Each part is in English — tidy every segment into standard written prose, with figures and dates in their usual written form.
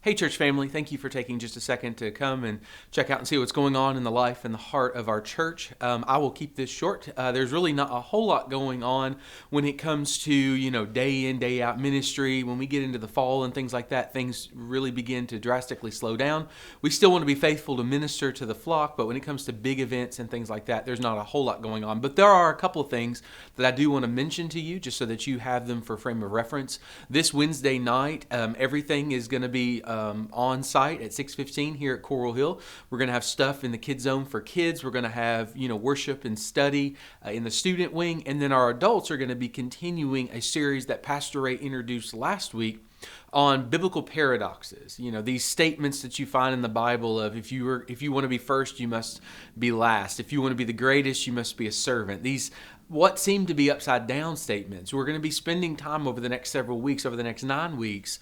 Hey, church family, thank you for taking just a second to come and check out and see what's going on in the life and the heart of our church. I will keep this short. There's really not a whole lot going on when it comes to, day in, day out ministry. When we get into the fall and things like that, things really begin to drastically slow down. We still want to be faithful to minister to the flock, but when it comes to big events and things like that, there's not a whole lot going on. But there are a couple of things that I do want to mention to you just so that you have them for frame of reference. This Wednesday night, everything is going to be on site at 6:15 here at Coral Hill. We're going to have stuff in the Kids Zone for kids. We're going to have worship and study in the student wing, and then our adults are going to be continuing a series that Pastor Ray introduced last week on biblical paradoxes. These statements that you find in the Bible of if you want to be first, you must be last. If you want to be the greatest, you must be a servant. These what seem to be upside down statements. We're going to be spending time over the next several weeks, over the next 9 weeks,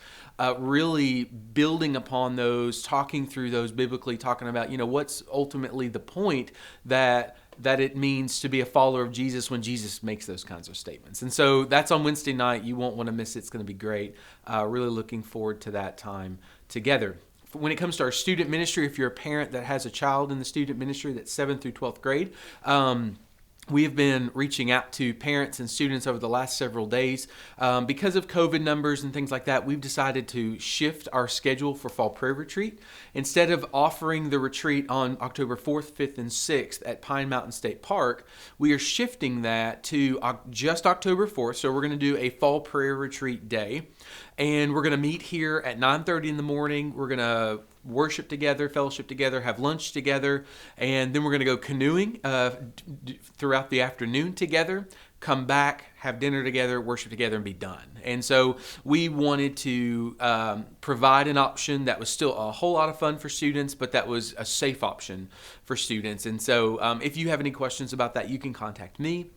really building upon those, talking through those biblically, talking about, what's ultimately the point that it means to be a follower of Jesus when Jesus makes those kinds of statements. And so that's on Wednesday night. You won't want to miss it. It's going to be great. Really looking forward to that time together. When it comes to our student ministry, if you're a parent that has a child in the student ministry that's 7th through 12th grade, we have been reaching out to parents and students over the last several days. Because of COVID numbers and things like that, we've decided to shift our schedule for Fall Prayer Retreat. Instead of offering the retreat on October 4th, 5th, and 6th at Pine Mountain State Park, we are shifting that to just October 4th. So we're going to do a Fall Prayer Retreat day. And we're going to meet here at 9:30 in the morning. We're going to worship together, fellowship together, have lunch together, and then we're going to go canoeing throughout the afternoon together, come back, have dinner together, worship together, and be done. And so we wanted to provide an option that was still a whole lot of fun for students, but that was a safe option for students. And so if you have any questions about that, you can contact me.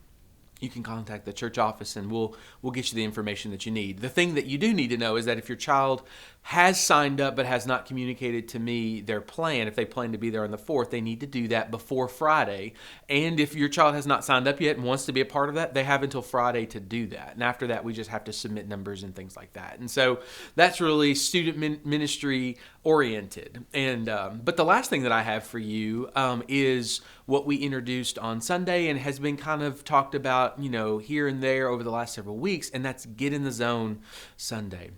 You can contact the church office and we'll get you the information that you need. The thing that you do need to know is that if your child has signed up but has not communicated to me their plan, if they plan to be there on the 4th, they need to do that before Friday. And if your child has not signed up yet and wants to be a part of that, they have until Friday to do that. And after that, we just have to submit numbers and things like that. And so that's really student ministry oriented. And but the last thing that I have for you is what we introduced on Sunday and has been kind of talked about, here and there over the last several weeks, and that's Get in the Zone Sunday.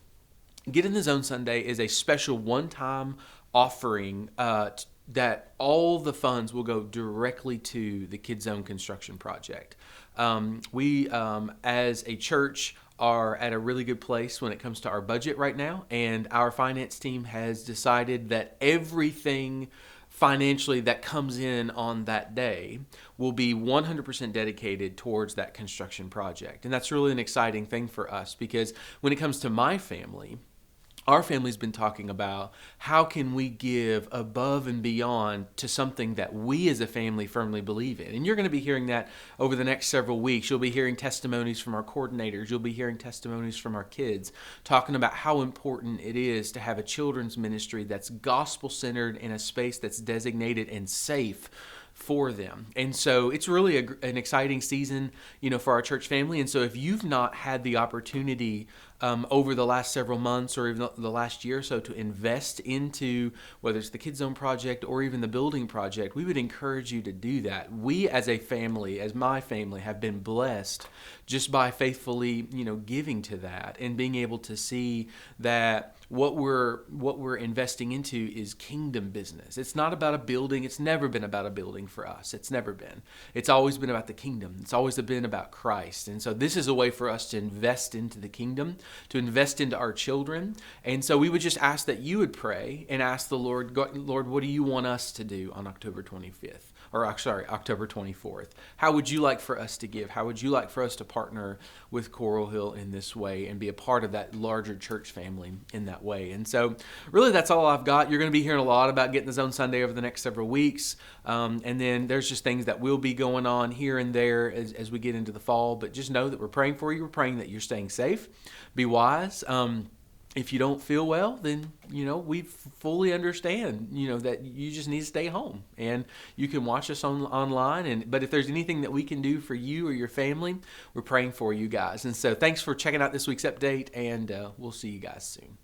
Get in the Zone Sunday is a special one-time offering that all the funds will go directly to the Kids Zone construction project. We, as a church, are at a really good place when it comes to our budget right now, and our finance team has decided that everything financially that comes in on that day will be 100% dedicated towards that construction project. And that's really an exciting thing for us because when it comes to my family, our family's been talking about how can we give above and beyond to something that we as a family firmly believe in. And you're going to be hearing that over the next several weeks. You'll be hearing testimonies from our coordinators. You'll be hearing testimonies from our kids talking about how important it is to have a children's ministry that's gospel-centered in a space that's designated and safe for them. And so it's really an exciting season, for our church family. And so if you've not had the opportunity over the last several months or even the last year or so to invest into whether it's the Kids Zone project or even the building project, we would encourage you to do that. We as a family, as my family, have been blessed just by faithfully, giving to that and being able to see that what we're investing into is kingdom business. It's not about a building. It's never been about a building for us. It's never been. It's always been about the kingdom. It's always been about Christ. And so this is a way for us to invest into the kingdom, to invest into our children. And so we would just ask that you would pray and ask the Lord, Lord, what do you want us to do on October 25th? October 24th. How would you like for us to give? How would you like for us to partner with Coral Hill in this way and be a part of that larger church family in that way? And so really that's all I've got. You're going to be hearing a lot about Getting the Zone Sunday over the next several weeks. And then there's just things that will be going on here and there as we get into the fall. But just know that we're praying for you. We're praying that you're staying safe. Be wise. If you don't feel well, then, we fully understand, that you just need to stay home and you can watch us online. But if there's anything that we can do for you or your family, we're praying for you guys. And so thanks for checking out this week's update, and we'll see you guys soon.